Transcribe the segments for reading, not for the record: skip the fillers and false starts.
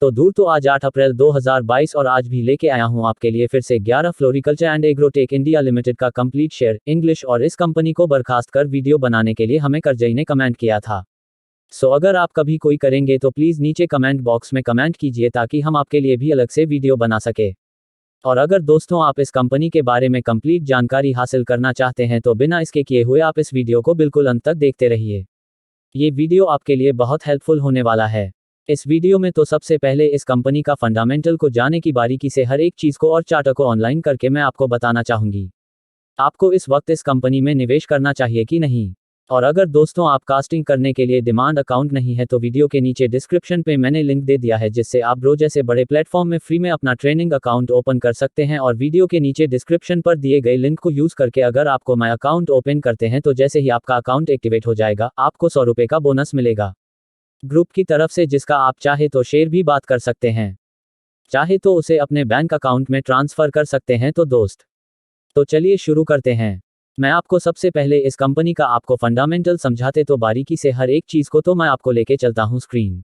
तो दूर तो आज 8 अप्रैल 2022 और आज भी लेके आया हूं आपके लिए फिर से 11 floriculture and agrotech India limited का कंप्लीट शेयर इंग्लिश और इस कंपनी को बर्खास्त कर वीडियो बनाने के लिए हमें करजई ने कमेंट किया था। सो अगर आप कभी कोई करेंगे तो प्लीज़ नीचे कमेंट बॉक्स में कमेंट कीजिए ताकि हम आपके लिए भी अलग से वीडियो बना सके। और अगर दोस्तों आप इस कंपनी के बारे में कंप्लीट जानकारी हासिल करना चाहते हैं तो बिना इसके किए हुए आप इस वीडियो को बिल्कुल अंत तक देखते रहिए। ये वीडियो आपके लिए बहुत हेल्पफुल होने वाला है। इस वीडियो में तो सबसे पहले इस कंपनी का फंडामेंटल को जाने की बारीकी से हर एक चीज़ को और चार्ट को ऑनलाइन करके मैं आपको बताना चाहूँगी आपको इस वक्त इस कंपनी में निवेश करना चाहिए कि नहीं। और अगर दोस्तों आप कास्टिंग करने के लिए डिमांड अकाउंट नहीं है तो वीडियो के नीचे डिस्क्रिप्शन पे मैंने लिंक दे दिया है जिससे आप ब्रो जैसे बड़े प्लेटफॉर्म में फ्री में अपना ट्रेनिंग अकाउंट ओपन कर सकते हैं। और वीडियो के नीचे डिस्क्रिप्शन पर दिए गए लिंक को यूज़ करके अगर आपको माई अकाउंट ओपन करते हैं तो जैसे ही आपका अकाउंट एक्टिवेट हो जाएगा आपको 100 रुपये का बोनस मिलेगा ग्रुप की तरफ से, जिसका आप चाहे तो शेयर भी बात कर सकते हैं, चाहे तो उसे अपने बैंक अकाउंट में ट्रांसफ़र कर सकते हैं। तो दोस्त तो चलिए शुरू करते हैं। मैं आपको सबसे पहले इस कंपनी का आपको फंडामेंटल समझाते तो बारीकी से हर एक चीज़ को तो मैं आपको लेके चलता हूँ स्क्रीन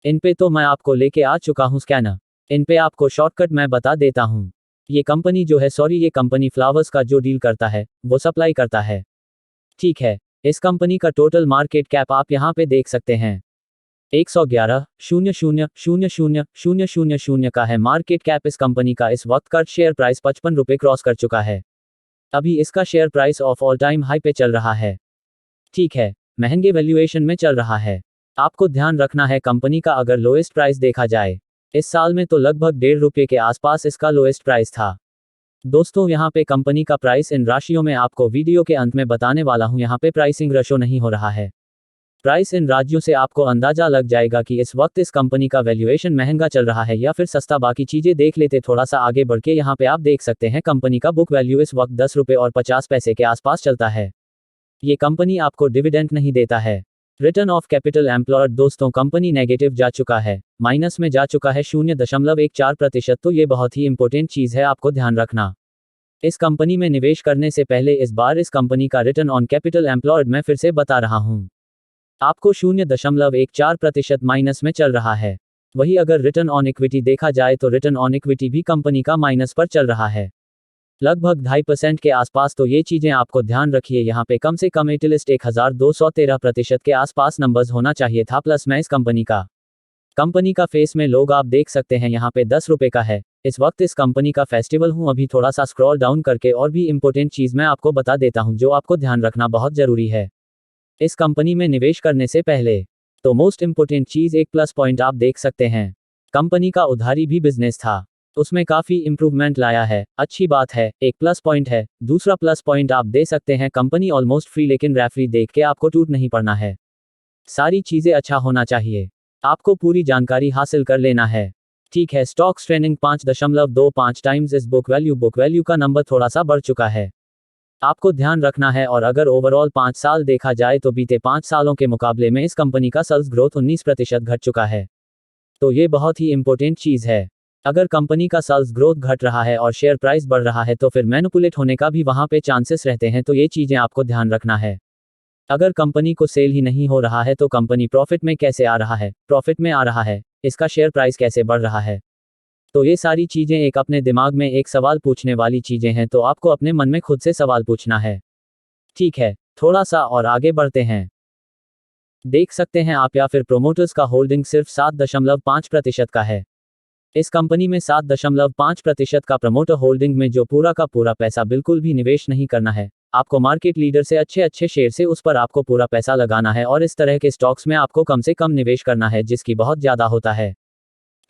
इन पे तो मैं आपको लेके आ चुका हूँ स्कैनर इन पे आपको शॉर्टकट मैं बता देता हूँ। ये कंपनी जो है ये कंपनी फ्लावर्स का जो डील करता है वो सप्लाई करता है, ठीक है। इस कंपनी का टोटल मार्केट कैप आप यहाँ पे देख सकते हैं 111,000,000 का है मार्केट कैप। इस कंपनी का इस वक्त का शेयर प्राइस 55 रुपये क्रॉस कर चुका है। अभी इसका share price of all time high पे चल रहा है, ठीक है, महंगे वैल्यूएशन में चल रहा है। आपको ध्यान रखना है कंपनी का अगर लोएस्ट प्राइस देखा जाए इस साल में तो लगभग 1.5 रुपये के आसपास इसका लोएस्ट प्राइस था। दोस्तों यहाँ पे कंपनी का प्राइस इन राशियों में आपको वीडियो के अंत में बताने वाला हूँ। यहाँ पे प्राइसिंग रेशो नहीं हो रहा है, प्राइस इन राज्यों से आपको अंदाजा लग जाएगा कि इस वक्त इस कंपनी का वैल्यूएशन महंगा चल रहा है या फिर सस्ता। बाकी चीजें देख लेते थोड़ा सा आगे बढ़ के। यहाँ पे आप देख सकते हैं कंपनी का बुक वैल्यू इस वक्त 10 रुपये और 50 पैसे के आसपास चलता है। ये कंपनी आपको डिविडेंड नहीं देता है। रिटर्न ऑफ कैपिटल एम्प्लॉयड दोस्तों कंपनी नेगेटिव जा चुका है, माइनस में जा चुका है 0.14%। तो ये बहुत ही इंपॉर्टेंट चीज़ है, आपको ध्यान रखना। इस कंपनी में निवेश करने से पहले इस बार इस कंपनी का रिटर्न ऑन कैपिटल एम्प्लॉयड मैं फिर से बता रहा हूँ आपको 0.14% माइनस में चल रहा है। वही अगर रिटर्न ऑन इक्विटी देखा जाए तो रिटर्न ऑन इक्विटी भी कंपनी का माइनस पर चल रहा है, लगभग 2.5% के आसपास। तो ये चीज़ें आपको ध्यान रखिए। यहाँ पे कम से कम एटलीस्ट 1213% के आसपास नंबर्स होना चाहिए था। प्लस मैं इस कंपनी का फेस में लोग आप देख सकते हैं यहाँ पे 10 रुपये का है। इस वक्त इस कंपनी का फेस्टिवल हूँ। अभी थोड़ा सा स्क्रॉल डाउन करके और भी इंपॉर्टेंट चीज़ मैं आपको बता देता हूँ जो आपको ध्यान रखना बहुत ज़रूरी है इस कंपनी में निवेश करने से पहले। तो मोस्ट इंपोर्टेंट चीज़ एक प्लस पॉइंट आप देख सकते हैं, कंपनी का उधारी भी बिजनेस था, उसमें काफ़ी इंप्रूवमेंट लाया है, अच्छी बात है, एक प्लस पॉइंट है। दूसरा प्लस पॉइंट आप दे सकते हैं कंपनी ऑलमोस्ट फ्री, लेकिन रेफरी देख के आपको टूट नहीं पड़ना है। सारी चीज़ें अच्छा होना चाहिए, आपको पूरी जानकारी हासिल कर लेना है, ठीक है। स्टॉक्स ट्रेडिंग 5.25 टाइम्स इस बुक वैल्यू का नंबर थोड़ा सा बढ़ चुका है, आपको ध्यान रखना है। और अगर ओवरऑल 5 साल देखा जाए तो बीते 5 सालों के मुकाबले में इस कंपनी का सेल्स ग्रोथ 19% घट चुका है। तो ये बहुत ही इंपॉर्टेंट चीज़ है। अगर कंपनी का सेल्स ग्रोथ घट रहा है और शेयर प्राइस बढ़ रहा है तो फिर मैनिपुलेट होने का भी वहाँ पे चांसेस रहते हैं। तो ये चीज़ें आपको ध्यान रखना है। अगर कंपनी को सेल ही नहीं हो रहा है तो कंपनी प्रॉफिट में कैसे आ रहा है, प्रॉफिट में आ रहा है, इसका शेयर प्राइस कैसे बढ़ रहा है। तो ये सारी चीज़ें एक अपने दिमाग में एक सवाल पूछने वाली चीज़ें हैं। तो आपको अपने मन में खुद से सवाल पूछना है, ठीक है। थोड़ा सा और आगे बढ़ते हैं, देख सकते हैं आप या फिर प्रोमोटर्स का होल्डिंग सिर्फ 7.5% का है। इस कंपनी में 7.5% का प्रमोटर होल्डिंग में जो पूरा का पूरा पैसा बिल्कुल भी निवेश नहीं करना है। आपको मार्केट लीडर से अच्छे शेयर से उस पर आपको पूरा पैसा लगाना है और इस तरह के स्टॉक्स में आपको कम से कम निवेश करना है जिसकी बहुत ज़्यादा होता है,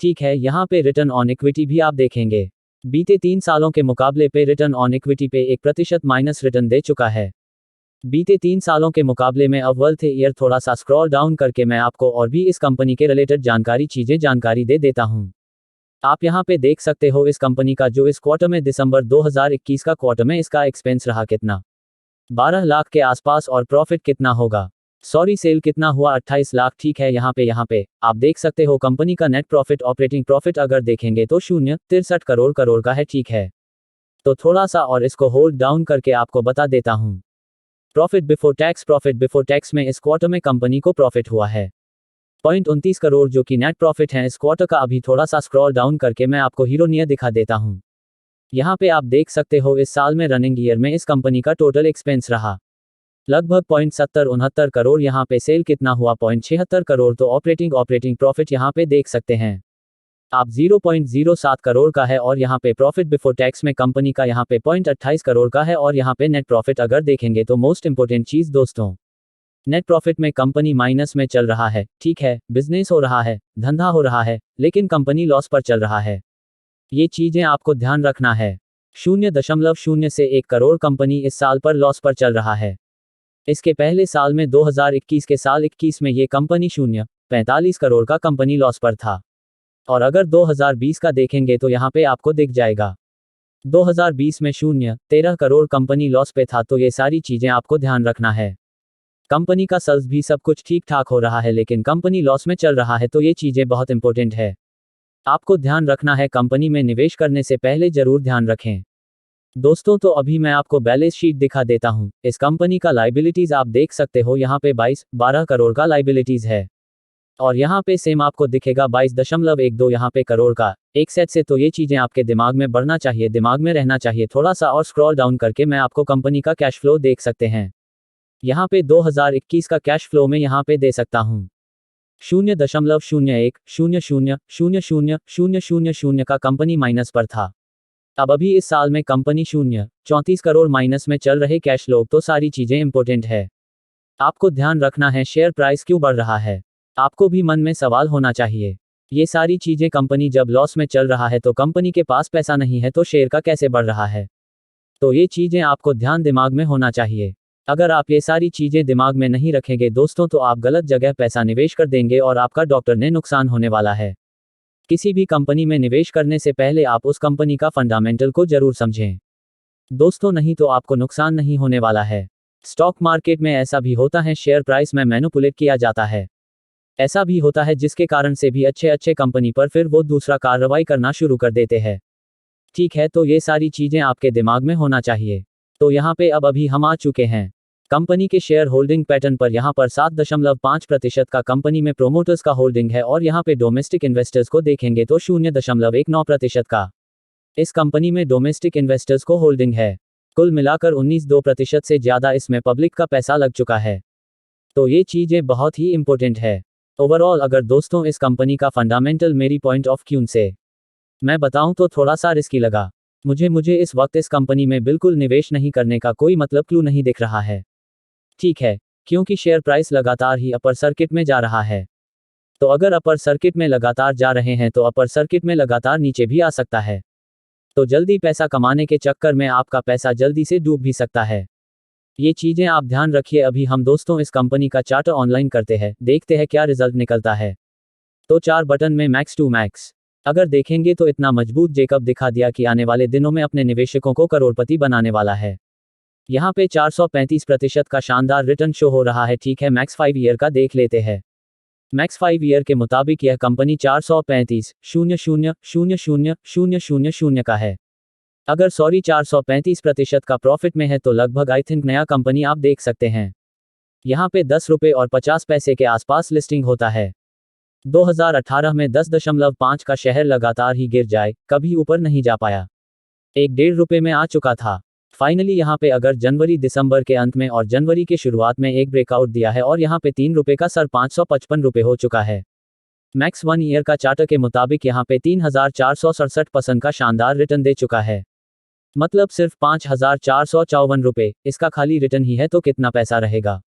ठीक है। यहाँ पे रिटर्न ऑन इक्विटी भी आप देखेंगे बीते 3 सालों के मुकाबले पे रिटर्न ऑन इक्विटी पे 1% माइनस रिटर्न दे चुका है बीते 3 सालों के मुकाबले में। अब वर्थ ईयर थोड़ा सा स्क्रॉल डाउन करके मैं आपको और भी इस कंपनी के रिलेटेड जानकारी दे देता हूँ। आप यहाँ पे देख सकते हो इस कंपनी का जो इस क्वार्टर में दिसंबर 2021 का क्वार्टर में इसका एक्सपेंस रहा कितना, 12 लाख के आसपास। और प्रॉफिट कितना होगा, सेल कितना हुआ, 28 लाख, ठीक है। यहाँ पे आप देख सकते हो कंपनी का नेट प्रॉफिट, ऑपरेटिंग प्रॉफिट अगर देखेंगे तो 0.63 करोड़ का है, ठीक है। तो थोड़ा सा और इसको होल्ड डाउन करके आपको बता देता हूँ प्रॉफिट बिफोर टैक्स में इस क्वार्टर में कंपनी को प्रॉफिट हुआ है 0.29 करोड़ जो कि नेट प्रॉफिट है इस क्वार्टर का। अभी थोड़ा सा स्क्रॉल डाउन करके मैं आपको हीरोनियर दिखा देता हूं। यहाँ पे आप देख सकते हो इस साल में रनिंग ईयर में इस कंपनी का टोटल एक्सपेंस रहा लगभग 0.69 करोड़। यहाँ पे सेल कितना हुआ 0.76 करोड़। तो ऑपरेटिंग प्रॉफिट यहाँ पे देख सकते हैं आप 0.07 करोड़ का है। और यहाँ पे प्रॉफिट बिफोर टैक्स में कंपनी का यहाँ पे 0.28 करोड़ का है। और यहाँ पे नेट प्रॉफिट अगर देखेंगे तो मोस्ट इंपोर्टेंट चीज़ दोस्तों, नेट प्रॉफिट में कंपनी माइनस में चल रहा है। ठीक है, बिजनेस हो रहा है, धंधा हो रहा है, लेकिन कंपनी लॉस पर चल रहा है। ये चीजें आपको ध्यान रखना है। 0.0 से 1 करोड़ कंपनी इस साल पर लॉस पर चल रहा है। इसके पहले साल में 2021 के साल 21 में ये कंपनी 0.45 करोड़ का कंपनी लॉस पर था। और अगर 2020 का देखेंगे तो यहाँ पे आपको दिख जाएगा 2020 में 0.13 करोड़ कंपनी लॉस पे था। तो ये सारी चीजें आपको ध्यान रखना है। कंपनी का सेल्स भी सब कुछ ठीक ठाक हो रहा है लेकिन कंपनी लॉस में चल रहा है। तो ये चीजें बहुत इंपॉर्टेंट है, आपको ध्यान रखना है। कंपनी में निवेश करने से पहले जरूर ध्यान रखें दोस्तों। तो अभी मैं आपको बैलेंस शीट दिखा देता हूं। इस कंपनी का लाइबिलिटीज आप देख सकते हो यहाँ पे 12 करोड़ का लाइबिलिटीज है। और यहाँ पे सेम आपको दिखेगा 22.12 यहाँ पे करोड़ का एक सेट से। तो ये चीजें आपके दिमाग में बढ़ना चाहिए, दिमाग में रहना चाहिए। थोड़ा सा और स्क्रॉल डाउन करके मैं आपको कंपनी का कैश फ्लो देख सकते हैं। यहाँ पे 2021 का कैश फ्लो में यहाँ पे दे सकता हूँ 0.01000000 का कंपनी माइनस पर था। अब अभी इस साल में कंपनी 0.34 करोड़ माइनस में चल रहे कैश फ्लो। तो सारी चीजें इंपॉर्टेंट है, आपको ध्यान रखना है। शेयर प्राइस क्यों बढ़ रहा है, आपको भी मन में सवाल होना चाहिए। ये सारी चीजें, कंपनी जब लॉस में चल रहा है तो कंपनी के पास पैसा नहीं है तो शेयर का कैसे बढ़ रहा है। तो ये चीजें आपको ध्यान दिमाग में होना चाहिए। अगर आप ये सारी चीजें दिमाग में नहीं रखेंगे दोस्तों तो आप गलत जगह पैसा निवेश कर देंगे और आपका डॉक्टर ने नुकसान होने वाला है। किसी भी कंपनी में निवेश करने से पहले आप उस कंपनी का फंडामेंटल को जरूर समझें दोस्तों, नहीं तो आपको नुकसान नहीं होने वाला है। स्टॉक मार्केट में ऐसा भी होता है, शेयर प्राइस में मैनिपुलेट किया जाता है। ऐसा भी होता है जिसके कारण से भी अच्छे कंपनी पर फिर वो दूसरा कार्रवाई करना शुरू कर देते हैं। ठीक है, तो ये सारी चीजें आपके दिमाग में होना चाहिए। तो यहाँ पे अब अभी हम आ चुके हैं कंपनी के शेयर होल्डिंग पैटर्न पर। यहाँ पर 7.5% का कंपनी में प्रोमोटर्स का होल्डिंग है। और यहाँ पे डोमेस्टिक इन्वेस्टर्स को देखेंगे तो 0.19% का इस कंपनी में डोमेस्टिक इन्वेस्टर्स को होल्डिंग है। कुल मिलाकर 19.2% से ज्यादा इसमें पब्लिक का पैसा लग चुका है। तो ये चीजें बहुत ही इंपॉर्टेंट है। ओवरऑल अगर दोस्तों इस कंपनी का फंडामेंटल मेरी पॉइंट ऑफ व्यू से मैं बताऊं तो थोड़ा सा रिस्की लगा मुझे इस वक्त इस कंपनी में बिल्कुल निवेश नहीं करने का कोई मतलब क्लू नहीं दिख रहा है। ठीक है, क्योंकि शेयर प्राइस लगातार ही अपर सर्किट में जा रहा है। तो अगर अपर सर्किट में लगातार जा रहे हैं तो अपर सर्किट में लगातार नीचे भी आ सकता है। तो जल्दी पैसा कमाने के चक्कर में आपका पैसा जल्दी से डूब भी सकता है। ये चीजें आप ध्यान रखिए। अभी हम दोस्तों इस कंपनी का चार्ट ऑनलाइन करते हैं, देखते हैं क्या रिजल्ट निकलता है। तो 4 बटन में मैक्स टू मैक्स अगर देखेंगे तो इतना मजबूत जेकब दिखा दिया कि आने वाले दिनों में अपने निवेशकों को करोड़पति बनाने वाला है। यहाँ पे 435% का शानदार रिटर्न शो हो रहा है। ठीक है, मैक्स 5 ईयर का देख लेते हैं। मैक्स 5 ईयर के मुताबिक यह कंपनी 435,000,000 का है। अगर 435% का प्रॉफिट में है तो लगभग आई थिंक नया कंपनी आप देख सकते हैं। यहाँ पे 10 रुपये और 50 पैसे के आसपास लिस्टिंग होता है। 2018 में 10.5 का शेयर लगातार ही गिर जाए, कभी ऊपर नहीं जा पाया। 1.5 रुपये में आ चुका था। फाइनली यहाँ पे अगर जनवरी दिसंबर के अंत में और जनवरी के शुरुआत में एक ब्रेकआउट दिया है और यहाँ पे 3 रुपये का सर 555 रुपये हो चुका है। मैक्स 1 ईयर का चार्टर के मुताबिक यहाँ पे 3,467% का शानदार रिटर्न दे चुका है। मतलब सिर्फ 5,454 रुपये इसका खाली रिटर्न ही है। तो कितना पैसा रहेगा,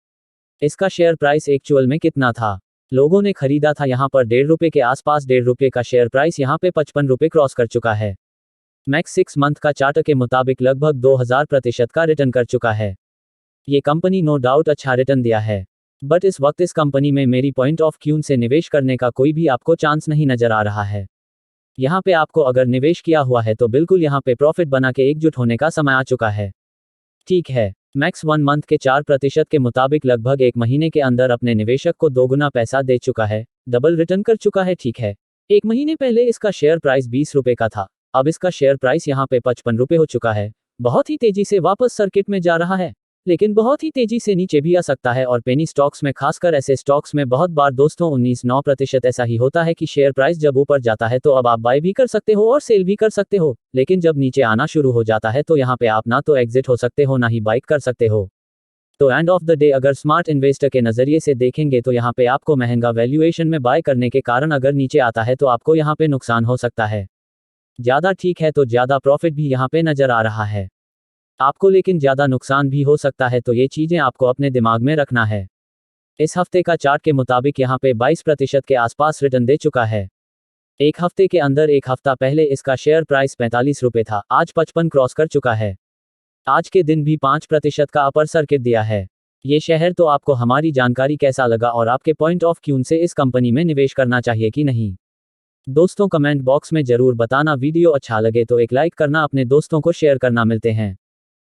इसका शेयर प्राइस एक्चुअल में कितना था, लोगों ने खरीदा था यहाँ पर 1.5 रुपये के आसपास। 1.5 रुपये का शेयर प्राइस यहाँ पे 55 रुपये क्रॉस कर चुका है। मैक्स 6 मंथ का चार्टर के मुताबिक लगभग 2000% का रिटर्न कर चुका है। ये कंपनी नो डाउट अच्छा रिटर्न दिया है, बट इस वक्त इस कंपनी में मेरी पॉइंट ऑफ व्यू से निवेश करने का कोई भी आपको चांस नहीं नजर आ रहा है। यहाँ पे आपको अगर निवेश किया हुआ है तो बिल्कुल यहाँ पे प्रॉफिट बना के एकजुट होने का समय आ चुका है। ठीक है, मैक्स 1 मंथ के 4% के मुताबिक लगभग 1 महीने के अंदर अपने निवेशक को 2 गुना पैसा दे चुका है, डबल रिटर्न कर चुका है। ठीक है, 1 महीने पहले इसका शेयर प्राइस 20 रुपये का था, अब इसका शेयर प्राइस यहाँ पे 55 रुपये हो चुका है। बहुत ही तेजी से वापस सर्किट में जा रहा है। लेकिन बहुत ही तेजी से नीचे भी आ सकता है और पेनी स्टॉक्स में खासकर ऐसे स्टॉक्स में बहुत बार दोस्तों 19-9% ऐसा ही होता है कि शेयर प्राइस जब ऊपर जाता है तो अब आप बाय भी कर सकते हो और सेल भी कर सकते हो, लेकिन जब नीचे आना शुरू हो जाता है तो यहाँ पे आप ना तो एग्जिट हो सकते हो ना ही बाइक कर सकते हो। तो एंड ऑफ द डे अगर स्मार्ट इन्वेस्टर के नज़रिए से देखेंगे तो यहाँ पे आपको महंगा वैल्यूएशन में बाय करने के कारण अगर नीचे आता है तो आपको यहाँ पे नुकसान हो सकता है। ज़्यादा ठीक है तो ज़्यादा प्रॉफिट भी यहाँ पे नज़र आ रहा है आपको, लेकिन ज़्यादा नुकसान भी हो सकता है, तो ये चीज़ें आपको अपने दिमाग में रखना है। इस हफ्ते का चार्ट के मुताबिक यहाँ पे 22% के आसपास रिटर्न दे चुका है। एक हफ्ते के अंदर एक हफ्ता पहले इसका शेयर प्राइस 45 रुपये था, आज 55 क्रॉस कर चुका है। आज के दिन भी 5% का अपर सर्किट दिया है। ये शहर तो आपको हमारी जानकारी कैसा लगा और आपके पॉइंट ऑफ व्यू से इस कंपनी में निवेश करना चाहिए कि नहीं, दोस्तों कमेंट बॉक्स में ज़रूर बताना। वीडियो अच्छा लगे तो एक लाइक करना, अपने दोस्तों को शेयर करना। मिलते हैं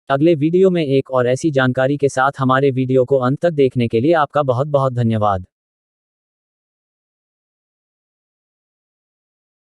अगले वीडियो में एक और ऐसी जानकारी के साथ। हमारे वीडियो को अंत तक देखने के लिए आपका बहुत बहुत धन्यवाद।